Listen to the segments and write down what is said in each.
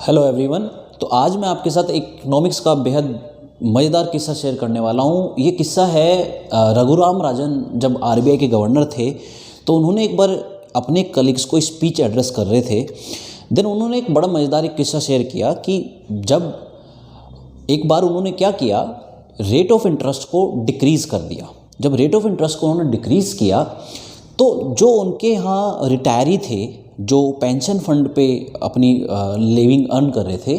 Hello everyone. तो आज मैं आपके साथ इकोनॉमिक्स का बेहद मज़ेदार किस्सा शेयर करने वाला हूँ। ये किस्सा है रघुराम राजन जब आरबीआई के गवर्नर थे तो उन्होंने एक बार अपने कलीग्स को स्पीच एड्रेस कर रहे थे। देन उन्होंने एक बड़ा मज़ेदार एक किस्सा शेयर किया कि जब एक बार उन्होंने क्या किया, रेट ऑफ इंटरेस्ट को डिक्रीज़ कर दिया। जब रेट ऑफ इंटरेस्ट को उन्होंने डिक्रीज़ किया तो जो उनके यहाँ रिटायरी थे, जो पेंशन फंड पे अपनी लिविंग अर्न कर रहे थे,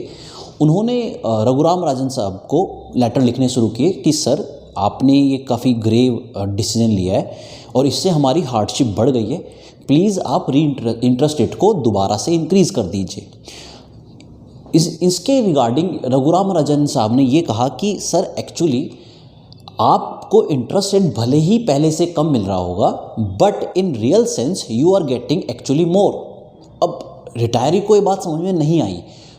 उन्होंने रघुराम राजन साहब को लेटर लिखने शुरू किए कि सर आपने ये काफ़ी ग्रेव डिसीजन लिया है और इससे हमारी हार्डशिप बढ़ गई है, प्लीज़ आप इंटरेस्ट रेट को दोबारा से इंक्रीज़ कर दीजिए। इसके रिगार्डिंग रघुराम राजन साहब ने ये कहा कि सर एक्चुअली आपको इंटरेस्ट रेट भले ही पहले से कम मिल रहा होगा, but in real sense you are getting actually more. अब रिटायरी को ये बात समझ में नहीं आई।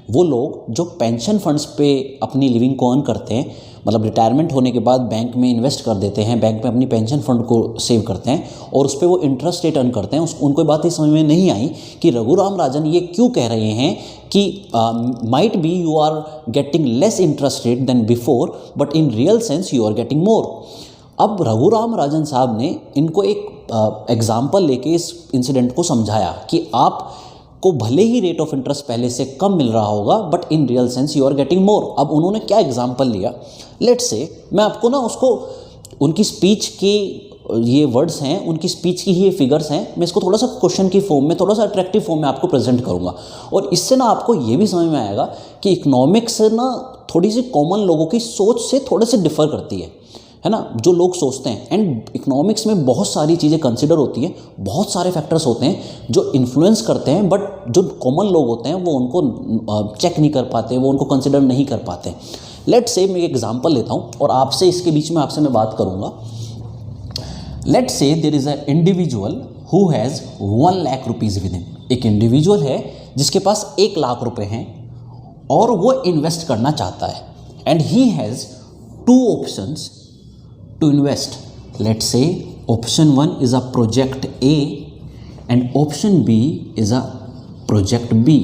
वो लोग जो पेंशन फंड्स पे अपनी लिविंग को अर्न करते हैं, मतलब रिटायरमेंट होने के बाद बैंक में इन्वेस्ट कर देते हैं, बैंक में अपनी पेंशन फंड को सेव करते हैं और उस पर वो इंटरेस्ट रेट अर्न करते हैं, उनको बात ही समझ में नहीं आई कि रघुराम राजन ये क्यों कह रहे हैं कि might be you are getting less interest rate than before, but in real sense you are getting more. अब रघुराम राजन साहब ने इनको एक एग्जाम्पल लेके इस इंसिडेंट को समझाया कि आप को भले ही रेट ऑफ इंटरेस्ट पहले से कम मिल रहा होगा, but in real sense you are getting more. अब उन्होंने क्या एग्जांपल लिया, लेट्स से मैं आपको ना उसको उनकी स्पीच की ये वर्ड्स हैं, उनकी स्पीच की ही ये फिगर्स हैं, मैं इसको थोड़ा सा क्वेश्चन की फॉर्म में, थोड़ा सा अट्रैक्टिव फॉर्म में आपको प्रेजेंट करूंगा और इससे ना आपको ये भी समझ में आएगा कि इकोनॉमिक्स ना थोड़ी सी कॉमन लोगों की सोच से थोड़े से डिफर करती है ना, जो लोग सोचते हैं। एंड इकोनॉमिक्स में बहुत सारी चीज़ें कंसिडर होती हैं, बहुत सारे फैक्टर्स होते हैं जो इन्फ्लुएंस करते हैं, बट जो कॉमन लोग होते हैं वो उनको चेक नहीं कर पाते, वो उनको कंसिडर नहीं कर पाते। लेट्स से मैं एक एग्जांपल लेता हूँ और आपसे इसके बीच में आपसे मैं बात करूँगा। Let's say there is a individual who has 1 lakh rupees with him. एक इंडिविजुअल है जिसके पास 1 लाख रुपए हैं और वो इन्वेस्ट करना चाहता है, and he has 2 options to invest. Let's say option 1 is a project A and option B is a project B.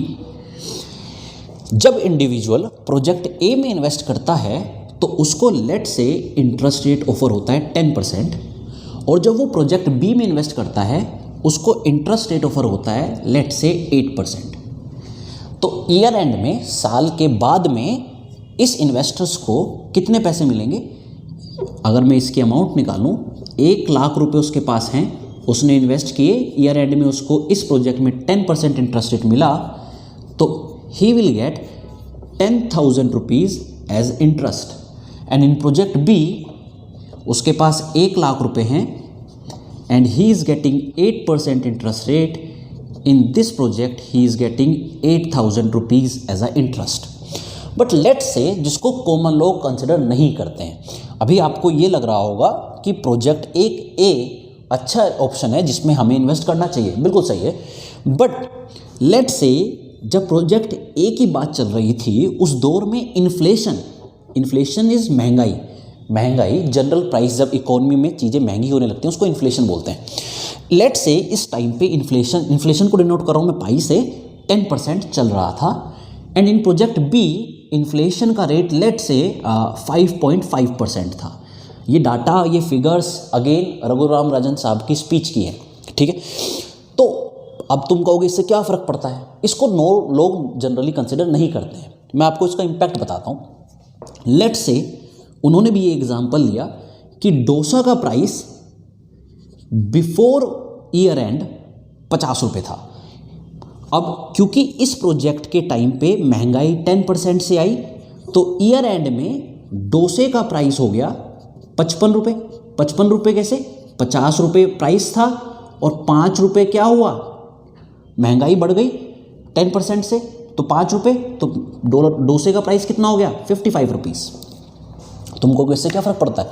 जब इंडिविजुअल प्रोजेक्ट A में इन्वेस्ट करता है तो उसको लेट से इंटरेस्ट रेट ऑफर होता है 10%, और जब वो प्रोजेक्ट B में इन्वेस्ट करता है उसको इंटरेस्ट रेट ऑफर होता है लेट से 8%। तो ईयर एंड में, साल के बाद में इस इन्वेस्टर्स को कितने पैसे मिलेंगे? अगर मैं इसकी अमाउंट निकालूं, 1 लाख रुपए उसके पास हैं, उसने इन्वेस्ट किए, ईयर एंड में उसको इस प्रोजेक्ट में 10% इंटरेस्ट रेट मिला, तो he will get 10,000 rupees as interest. And in project B उसके पास 1 लाख रुपए हैं and he is getting 8% interest rate. In this project he is getting 8,000 rupees as a interest. But let's say जिसको common लोग consider नहीं करते हैं, अभी आपको ये लग रहा होगा कि प्रोजेक्ट एक ए अच्छा ऑप्शन है जिसमें हमें इन्वेस्ट करना चाहिए, बिल्कुल सही है। बट लेट्स से जब प्रोजेक्ट ए की बात चल रही थी उस दौर में इन्फ्लेशन इज़ महंगाई जनरल प्राइस, जब इकोनॉमी में चीज़ें महंगी होने लगती हैं उसको इन्फ्लेशन बोलते हैं। लेट्स से इस टाइम पे इन्फ्लेशन को डिनोट कर रहा हूँ मैं पाई से, 10% चल रहा था, and in project B inflation का रेट लेट से 5.5% था। ये डाटा, ये फिगर्स अगेन रघुराम राजन साहब की स्पीच की है, ठीक है। तो अब तुम कहोगे इससे क्या फ़र्क पड़ता है, इसको लोग जनरली कंसिडर नहीं करते हैं। मैं आपको इसका इम्पैक्ट बताता हूँ। लेट से उन्होंने भी ये एग्जांपल लिया कि डोसा का प्राइस बिफोर ईयर एंड 50 रुपये था। अब क्योंकि इस प्रोजेक्ट के टाइम पे महंगाई 10% से आई तो ईयर एंड में डोसे का प्राइस हो गया 55 रुपये। 55 रुपये कैसे, 50 रुपये प्राइस था और 5 रुपये क्या हुआ, महंगाई बढ़ गई 10% से, तो 5 रुपये, तो डोसे का प्राइस कितना हो गया, 55 रुपीज़। तुमको इससे क्या फ़र्क पड़ता है?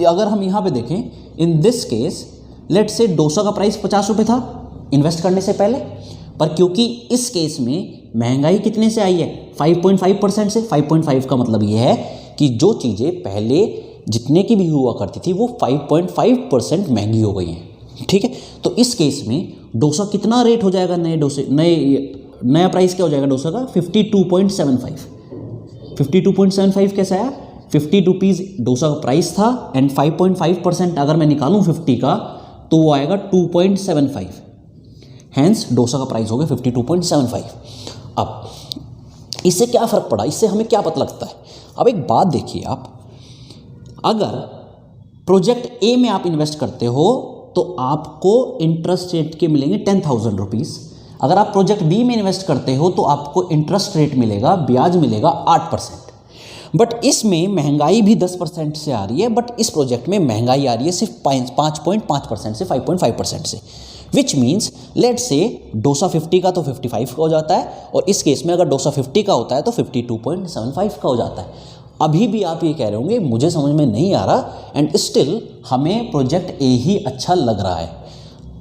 अगर हम यहाँ पे देखें, इन दिस केस लेट से डोसा का प्राइस 50 रुपये था इन्वेस्ट करने से पहले, पर क्योंकि इस केस में महंगाई कितने से आई है, 5.5% से। 5.5 का मतलब ये है कि जो चीज़ें पहले जितने की भी हुआ करती थी वो 5.5% महंगी हो गई हैं, ठीक है। तो इस केस में डोसा कितना रेट हो जाएगा, नए नया प्राइस क्या हो जाएगा डोसा का 52.75। 52.75 कैसे आया? 50 रुपीज़ डोसा का प्राइस था एंड 5.5% अगर मैं निकालूं 50 का तो वो आएगा 2.75। हैंस डोसा का प्राइस हो गया 52.75। अब इससे क्या फ़र्क पड़ा, इससे हमें क्या पता लगता है? अब एक बात देखिए आप, अगर प्रोजेक्ट ए में आप इन्वेस्ट करते हो तो आपको इंटरेस्ट रेट के मिलेंगे 10,000 रुपीज़। अगर आप प्रोजेक्ट बी में इन्वेस्ट करते हो तो आपको इंटरेस्ट रेट मिलेगा, ब्याज मिलेगा 8%। बट इसमें महंगाई भी 10% से आ रही है, बट इस प्रोजेक्ट में महंगाई आ रही है सिर्फ 5.5% से 5.5% से, विच मीन्स लेट से डोसा 50 का तो 55 का हो जाता है, और इस केस में अगर डोसा 50 का होता है तो 52.75 का हो जाता है। अभी भी आप ये कह रहे होंगे मुझे समझ में नहीं आ रहा, एंड स्टिल हमें प्रोजेक्ट ए ही अच्छा लग रहा है।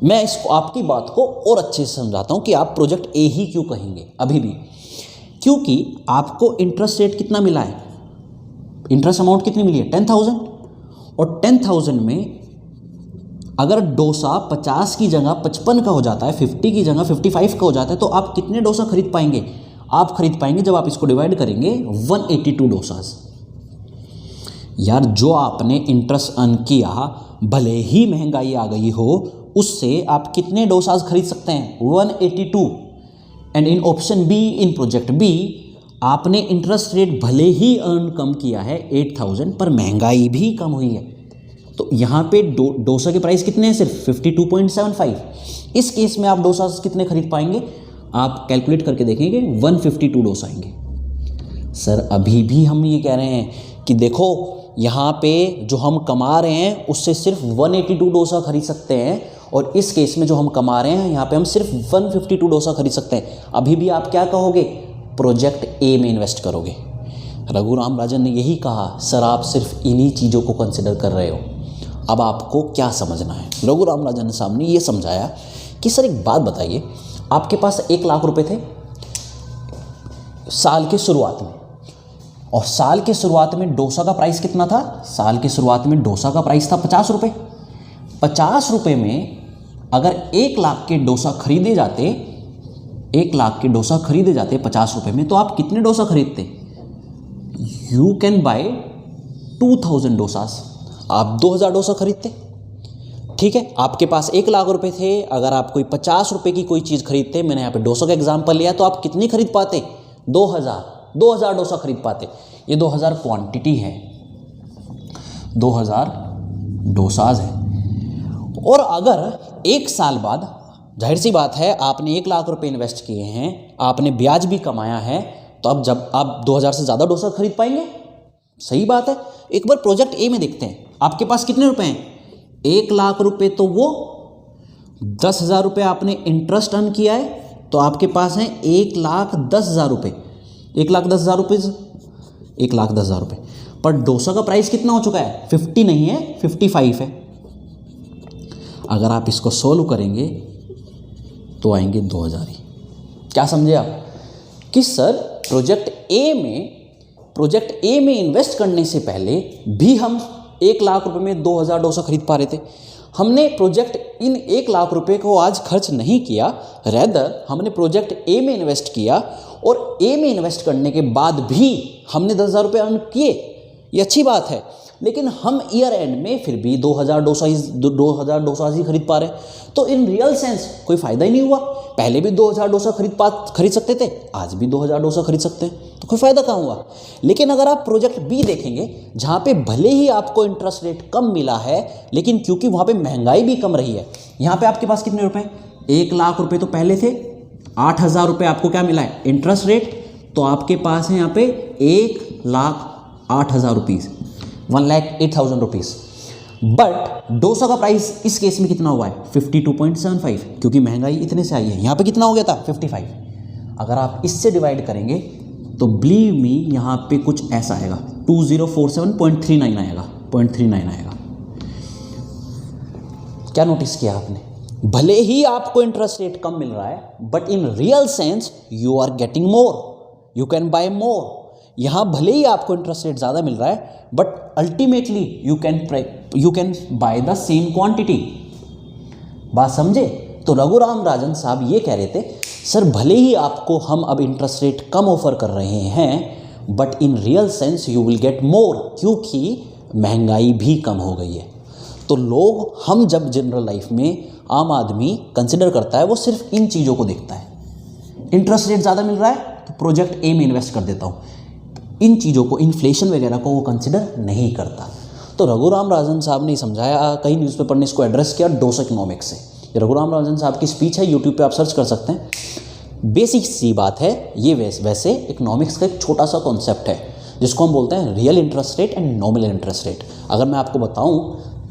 मैं इसको आपकी बात को और अच्छे से समझाता हूँ कि आप प्रोजेक्ट ए ही क्यों कहेंगे अभी भी, क्योंकि आपको इंटरेस्ट रेट कितना मिला है, इंटरेस्ट अमाउंट कितनी मिली है 10,000, और 10,000 में अगर डोसा 50 की जगह 55 का हो जाता है, 50 की जगह 55 का हो जाता है, तो आप कितने डोसा खरीद पाएंगे? आप खरीद पाएंगे जब आप इसको डिवाइड करेंगे 182 डोसाज। यार जो आपने इंटरेस्ट अर्न किया, भले ही महंगाई आ गई हो, उससे आप कितने डोसाज खरीद सकते हैं? 182। And in option B, in project B, आपने इंटरेस्ट रेट भले ही अर्न कम किया है 8,000, पर महंगाई भी कम हुई है, तो यहाँ पे डोसा के प्राइस कितने हैं? सिर्फ 52.75। इस केस में आप डोसा कितने खरीद पाएंगे? आप कैलकुलेट करके देखेंगे 152 डोसा आएंगे। सर अभी भी हम ये कह रहे हैं कि देखो यहाँ पे जो हम कमा रहे हैं उससे सिर्फ 182 डोसा खरीद सकते हैं, और इस केस में जो हम कमा रहे हैं यहाँ पे हम सिर्फ 152 डोसा खरीद सकते हैं। अभी भी आप क्या कहोगे? प्रोजेक्ट ए में इन्वेस्ट करोगे। रघुराम राजन ने यही कहा, सर आप सिर्फ इन्हीं चीज़ों को कंसिडर कर रहे हो। अब आपको क्या समझना है? रघुराम राजन साहब ने ये समझाया कि सर एक बात बताइए, आपके पास 1 लाख रुपए थे साल के शुरुआत में, और साल के शुरुआत में डोसा का प्राइस कितना था? साल के शुरुआत में डोसा का प्राइस था 50 रुपये। 50 रुपये में अगर 1 लाख के डोसा खरीदे जाते, 1 लाख के डोसा खरीदे जाते 50 रुपये में, तो आप कितने डोसा खरीदते? यू कैन बाय 2000 डोसास, आप 2000 डोसा खरीदते। ठीक है, आपके पास 1 लाख रुपए थे, अगर आप कोई 50 रुपए की कोई चीज़ खरीदते, मैंने यहाँ पे डोसा का एग्जांपल लिया, तो आप कितनी खरीद पाते? 2000 डोसा खरीद पाते। ये 2000 क्वांटिटी है, 2000 डोसाज है। और अगर 1 साल बाद, जाहिर सी बात है आपने 1 लाख रुपए इन्वेस्ट किए हैं, आपने ब्याज भी कमाया है, तो अब जब आप 2000 से ज़्यादा डोसा खरीद पाएंगे। सही बात है। एक बार प्रोजेक्ट ए में देखते हैं, आपके पास कितने रुपए हैं? 1 लाख रुपए, तो वो 10,000 रुपये आपने इंटरेस्ट अर्न किया है, तो आपके पास हैं 1,10,000 रुपये। 1,10,000 रुपये, 1,10,000 रुपये। पर डोसा का प्राइस कितना हो चुका है? 50 नहीं है, 55 है। अगर आप इसको सोल्व करेंगे तो आएंगे 2000 ही। क्या समझे आप? कि सर प्रोजेक्ट ए में इन्वेस्ट करने से पहले भी हम 1 लाख रुपए में 2000 डोसा खरीद पा रहे थे। हमने प्रोजेक्ट इन 1 लाख रुपए को आज खर्च नहीं किया, रेदर हमने प्रोजेक्ट ए में इन्वेस्ट किया, और ए में इन्वेस्ट करने के बाद भी हमने 10,000 रुपये अर्न किए। ये अच्छी बात है, लेकिन हम ईयर एंड में फिर भी 2000 डोसा ही खरीद पा रहे। तो इन रियल सेंस कोई फ़ायदा ही नहीं हुआ। पहले भी 2000 डोसा खरीद सकते थे, आज भी 2000 डोसा खरीद सकते हैं, तो कोई फ़ायदा कहाँ हुआ। लेकिन अगर आप प्रोजेक्ट बी देखेंगे, जहाँ पे भले ही आपको इंटरेस्ट रेट कम मिला है, लेकिन क्योंकि वहाँ पे महंगाई भी कम रही है, यहाँ पे आपके पास कितने रुपए? 1 लाख रुपए तो पहले थे, 8,000 रुपये आपको क्या मिला है? Interest rate. तो आपके पास है यहाँ पे 1,08,000 रुपीज़, 1,08,000 रुपीज़। बट डोसा का प्राइस इस केस में कितना हुआ है? 52.75, क्योंकि महंगाई इतने से आई है। यहाँ पे कितना हो गया था? 55। अगर आप इससे डिवाइड करेंगे तो बिलीव मी यहाँ पे कुछ ऐसा आएगा, 2047.39 आएगा, 0.39 आएगा। क्या नोटिस किया आपने? भले ही आपको इंटरेस्ट रेट कम मिल रहा है, but in real sense you are getting more, you can buy more. यहाँ भले ही आपको इंटरेस्ट रेट ज़्यादा मिल रहा है, but ultimately you can by the same quantity. बात समझे? तो रघुराम राजन साहब ये कह रहे थे, सर भले ही आपको हम अब इंटरेस्ट रेट कम ऑफर कर रहे हैं but in real sense you will get more, क्योंकि महंगाई भी कम हो गई है। तो लोग, हम जब जनरल लाइफ में आम आदमी कंसिडर करता है वो सिर्फ इन चीज़ों को देखता है। इंटरेस्ट रेट ज़्यादा मिल रहा है तो प्रोजेक्ट ए में इन्वेस्ट कर देता हूँ, इन चीज़ों को, इन्फ्लेशन वगैरह को वो कंसिडर नहीं करता। तो रघुराम राजन साहब ने समझाया, कई न्यूज़पेपर ने इसको एड्रेस किया डोस इकोनॉमिक्स से। ये रघुराम राजन साहब की स्पीच है, यूट्यूब पे आप सर्च कर सकते हैं। बेसिक सी बात है ये, वैसे इकोनॉमिक्स का एक छोटा सा कॉन्सेप्ट है जिसको हम बोलते हैं real interest rate and nominal interest rate. अगर मैं आपको बताऊं,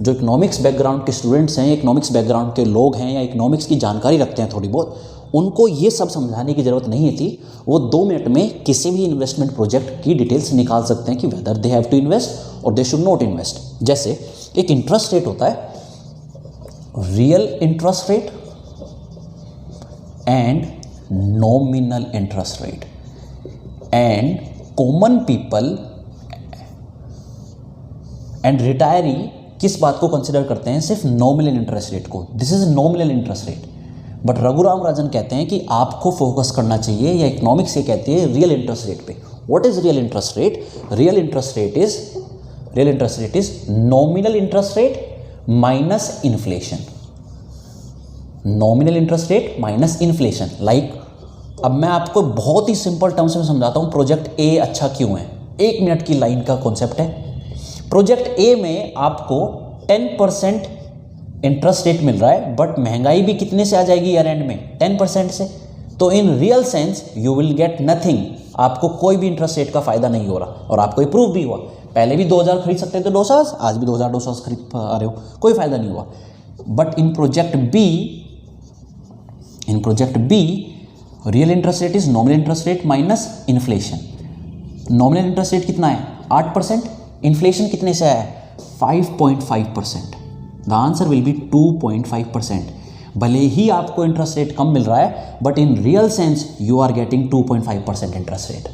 जो इकोनॉमिक्स बैकग्राउंड के स्टूडेंट्स हैं, इकोनॉमिक्स बैकग्राउंड के लोग हैं या इकोनॉमिक्स की जानकारी रखते हैं थोड़ी बहुत, उनको ये सब समझाने की ज़रूरत नहीं थी। वो 2 मिनट में किसी भी इन्वेस्टमेंट प्रोजेक्ट की डिटेल्स निकाल सकते हैं कि whether they have to invest और दे शुड नॉट इन्वेस्ट। जैसे एक इंटरेस्ट रेट होता है real interest rate and nominal interest rate, and common people and retiree किस बात को कंसिडर करते हैं? सिर्फ नॉमिनल इंटरेस्ट रेट को। This is nominal interest rate. But Raghuram Rajan कहते हैं कि आपको फोकस करना चाहिए, या इकोनॉमिक्स ये कहती है, रियल इंटरेस्ट रेट पे। What is real interest rate? Real interest rate is nominal interest rate minus inflation. Nominal interest rate minus inflation. Like अब मैं आपको बहुत ही सिंपल टर्म्स में समझाता हूँ, प्रोजेक्ट ए अच्छा क्यों है। 1 मिनट की लाइन का कॉन्सेप्ट है। प्रोजेक्ट ए में आपको 10% इंटरेस्ट रेट मिल रहा है, बट महंगाई भी कितने से आ जाएगी ईयर एंड में? 10% से। तो इन real sense you will get nothing. आपको कोई भी इंटरेस्ट रेट का फायदा नहीं हो रहा, और आपको ये प्रूव भी हुआ। पहले भी 2000 खरीद सकते थे डोसास, आज भी 2000 डोसास खरीद पा रहे हो, कोई फायदा नहीं हुआ। But in project be real interest rate is nominal interest rate minus inflation. Nominal interest rate कितना है? 8%। इन्फ्लेशन कितने से आया है? 5.5%। The answer will be 2.5%। भले ही आपको इंटरेस्ट रेट कम मिल रहा है, but in real sense you are getting 2.5% interest rate.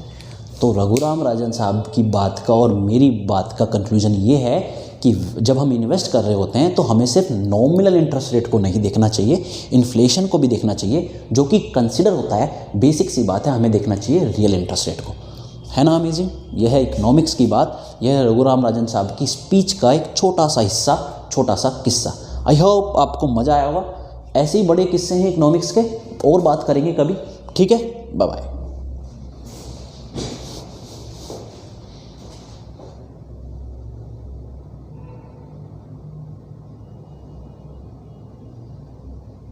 तो रघुराम राजन साहब की बात का और मेरी बात का कंक्लूजन ये है कि जब हम इन्वेस्ट कर रहे होते हैं तो हमें सिर्फ नॉमिनल इंटरेस्ट रेट को नहीं देखना चाहिए, इन्फ्लेशन को भी देखना चाहिए, जो कि कंसिडर होता है। बेसिक सी बात है, हमें देखना चाहिए रियल इंटरेस्ट रेट को। है ना अमेजिंग? यह है इकोनॉमिक्स की बात। यह है रघुराम राजन साहब की स्पीच का एक छोटा सा हिस्सा, छोटा सा किस्सा। आई होप आपको मज़ा आया होगा। ऐसे ही बड़े किस्से हैं इकोनॉमिक्स के, और बात करेंगे कभी। ठीक है, बाय बाय।